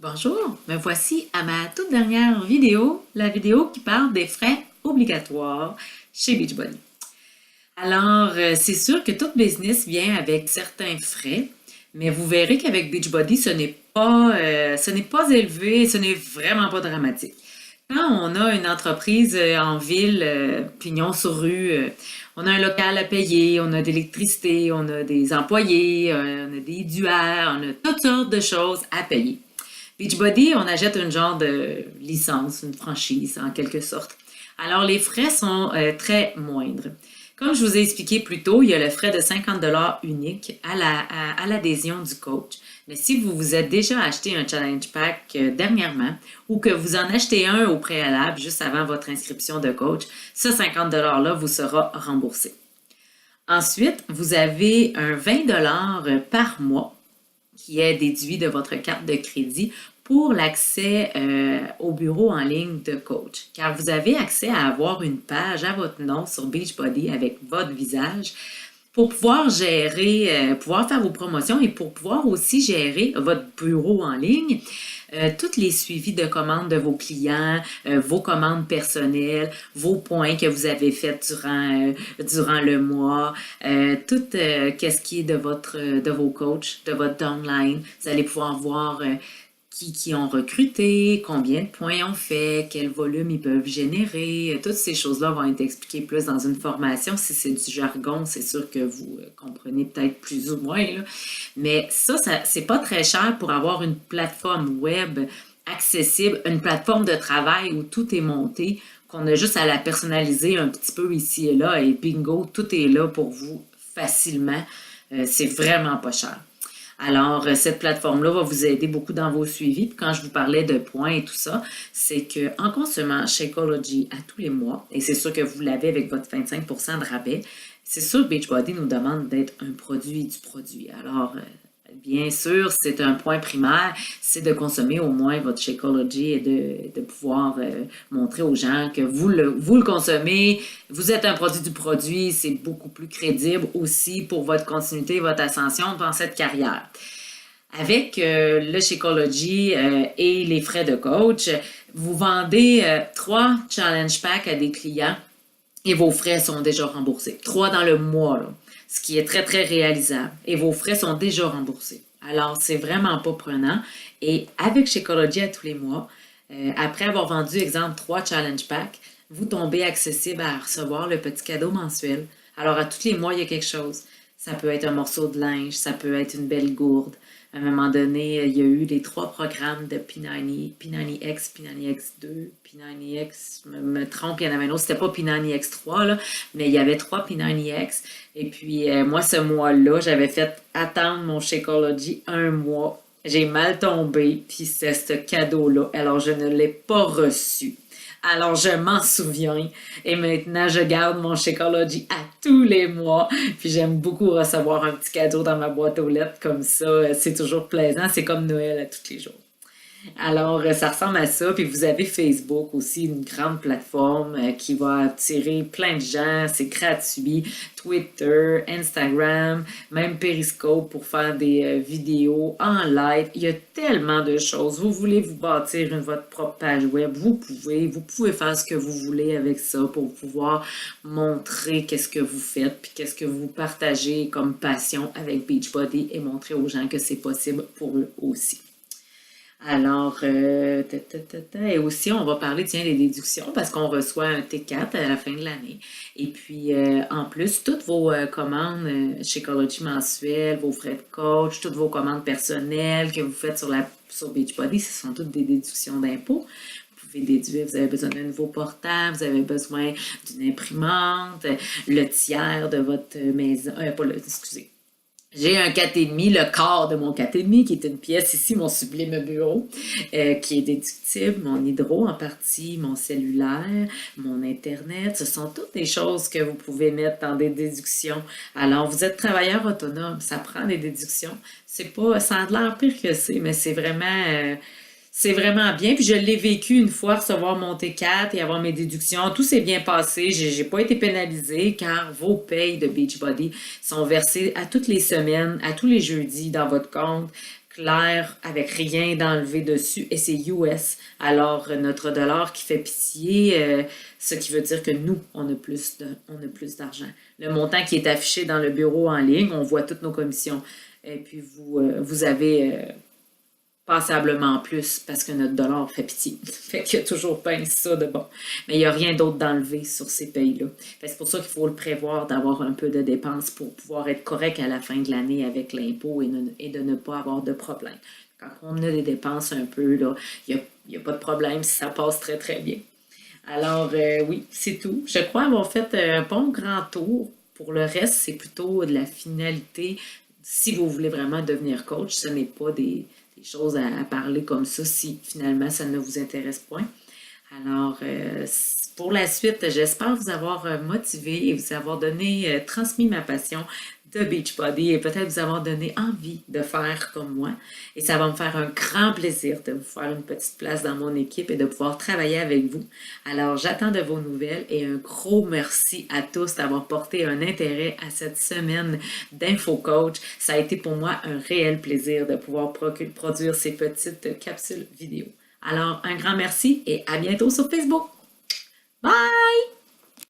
Bonjour, me voici à ma toute dernière vidéo, la vidéo qui parle des frais obligatoires chez Beachbody. Alors, c'est sûr que tout business vient avec certains frais, mais vous verrez qu'avec Beachbody, ce n'est pas élevé, ce n'est vraiment pas dramatique. Quand on a une entreprise en ville, pignon sur rue, on a un local à payer, on a de l'électricité, on a des employés, on a des duaires, on a toutes sortes de choses à payer. Beachbody, on achète une genre de licence, une franchise en quelque sorte. Alors les frais sont très moindres. Comme je vous ai expliqué plus tôt, il y a le frais de 50 $ unique à l'adhésion du coach. Mais si vous vous êtes déjà acheté un challenge pack dernièrement ou que vous en achetez un au préalable juste avant votre inscription de coach, ce 50 $ là vous sera remboursé. Ensuite, vous avez un 20 $ par mois qui est déduit de votre carte de crédit pour l'accès au bureau en ligne de coach. Car vous avez accès à avoir une page à votre nom sur Beachbody avec votre visage pour pouvoir gérer, pouvoir faire vos promotions et pour pouvoir aussi gérer votre bureau en ligne, tous les suivis de commandes de vos clients, vos commandes personnelles, vos points que vous avez faits durant le mois, tout qu'est-ce qui est de vos coachs, de votre downline. Vous allez pouvoir voir qui ont recruté, combien de points ils ont fait, quel volume ils peuvent générer. Toutes ces choses-là vont être expliquées plus dans une formation. Si c'est du jargon, c'est sûr que vous comprenez peut-être plus ou moins, là. Mais ça, c'est pas très cher pour avoir une plateforme web accessible, une plateforme de travail où tout est monté, qu'on a juste à la personnaliser un petit peu ici et là, et bingo, tout est là pour vous facilement. C'est vraiment pas cher. Alors, cette plateforme-là va vous aider beaucoup dans vos suivis. Puis quand je vous parlais de points et tout ça, c'est qu'en consommant Shakeology à tous les mois, et c'est sûr que vous l'avez avec votre 25% de rabais, c'est sûr que Beachbody nous demande d'être un produit du produit. Alors, bien sûr, c'est un point primaire, c'est de consommer au moins votre Shakeology et de pouvoir montrer aux gens que vous le consommez, vous êtes un produit du produit, c'est beaucoup plus crédible aussi pour votre continuité, votre ascension dans cette carrière. Avec le Shakeology et les frais de coach, vous vendez 3 challenge packs à des clients et vos frais sont déjà remboursés. 3 dans le mois, là, ce qui est très, très réalisable. Et vos frais sont déjà remboursés. Alors, c'est vraiment pas prenant. Et avec Shakeology à tous les mois, après avoir vendu, exemple, 3 challenge packs, vous tombez accessible à recevoir le petit cadeau mensuel. Alors, à tous les mois, il y a quelque chose. Ça peut être un morceau de linge, ça peut être une belle gourde. À un moment donné, il y a eu les 3 programmes de P90, P90X, P90X2, P90X, je me trompe, il y en avait un autre, c'était pas P90X3, là, mais il y avait 3 P90X. Et puis, moi, ce mois-là, j'avais fait attendre mon Shakeology un mois. J'ai mal tombé, puis c'est ce cadeau-là. Alors, je ne l'ai pas reçu. Alors, je m'en souviens. Et maintenant, je garde mon Shakeology à tous les mois. Puis, j'aime beaucoup recevoir un petit cadeau dans ma boîte aux lettres comme ça. C'est toujours plaisant. C'est comme Noël à tous les jours. Alors, ça ressemble à ça. Puis vous avez Facebook aussi, une grande plateforme qui va attirer plein de gens. C'est gratuit. Twitter, Instagram, même Periscope pour faire des vidéos en live. Il y a tellement de choses. Vous voulez vous bâtir votre propre page web, vous pouvez faire ce que vous voulez avec ça pour pouvoir montrer qu'est-ce que vous faites puis qu'est-ce que vous partagez comme passion avec Beachbody et montrer aux gens que c'est possible pour eux aussi. Alors, et aussi, on va parler, tiens, des déductions parce qu'on reçoit un T4 à la fin de l'année. Et puis, en plus, toutes vos commandes chez Ecology mensuel, vos frais de coach, toutes vos commandes personnelles que vous faites sur Beachbody, ce sont toutes des déductions d'impôts. Vous pouvez déduire, vous avez besoin d'un nouveau portable, vous avez besoin d'une imprimante, le tiers de votre maison, excusez, j'ai un 4,5, le quart de mon 4,5, qui est une pièce ici, mon sublime bureau, qui est déductible, mon hydro en partie, mon cellulaire, mon Internet. Ce sont toutes des choses que vous pouvez mettre dans des déductions. Alors, vous êtes travailleur autonome, ça prend des déductions. C'est pas, ça a l'air pire que c'est, mais c'est vraiment bien. Puis je l'ai vécu une fois, recevoir mon T4 et avoir mes déductions. Tout s'est bien passé. J'ai pas été pénalisée car vos payes de Beachbody sont versées à toutes les semaines, à tous les jeudis dans votre compte clair avec rien d'enlevé dessus et c'est US. Alors, notre dollar qui fait pitié, ce qui veut dire que nous, on a plus d'argent. Le montant qui est affiché dans le bureau en ligne, on voit toutes nos commissions. Et puis, vous avez passablement plus parce que notre dollar fait pitié. Fait qu'il y a toujours pas ça de bon. Mais il n'y a rien d'autre d'enlevé sur ces pays-là. C'est pour ça qu'il faut le prévoir d'avoir un peu de dépenses pour pouvoir être correct à la fin de l'année avec l'impôt et de ne pas avoir de problème. Quand on a des dépenses un peu, là, il n'y a pas de problème si ça passe très, très bien. Alors, oui, c'est tout. Je crois avoir fait un bon grand tour. Pour le reste, c'est plutôt de la finalité. Si vous voulez vraiment devenir coach, ce n'est pas des choses à parler comme ça si finalement ça ne vous intéresse point. Alors, pour la suite, j'espère vous avoir motivé et vous avoir donné, transmis ma passion de Beachbody et peut-être vous avoir donné envie de faire comme moi. Et ça va me faire un grand plaisir de vous faire une petite place dans mon équipe et de pouvoir travailler avec vous. Alors, j'attends de vos nouvelles et un gros merci à tous d'avoir porté un intérêt à cette semaine d'InfoCoach. Ça a été pour moi un réel plaisir de pouvoir produire ces petites capsules vidéo. Alors, un grand merci et à bientôt sur Facebook. Bye!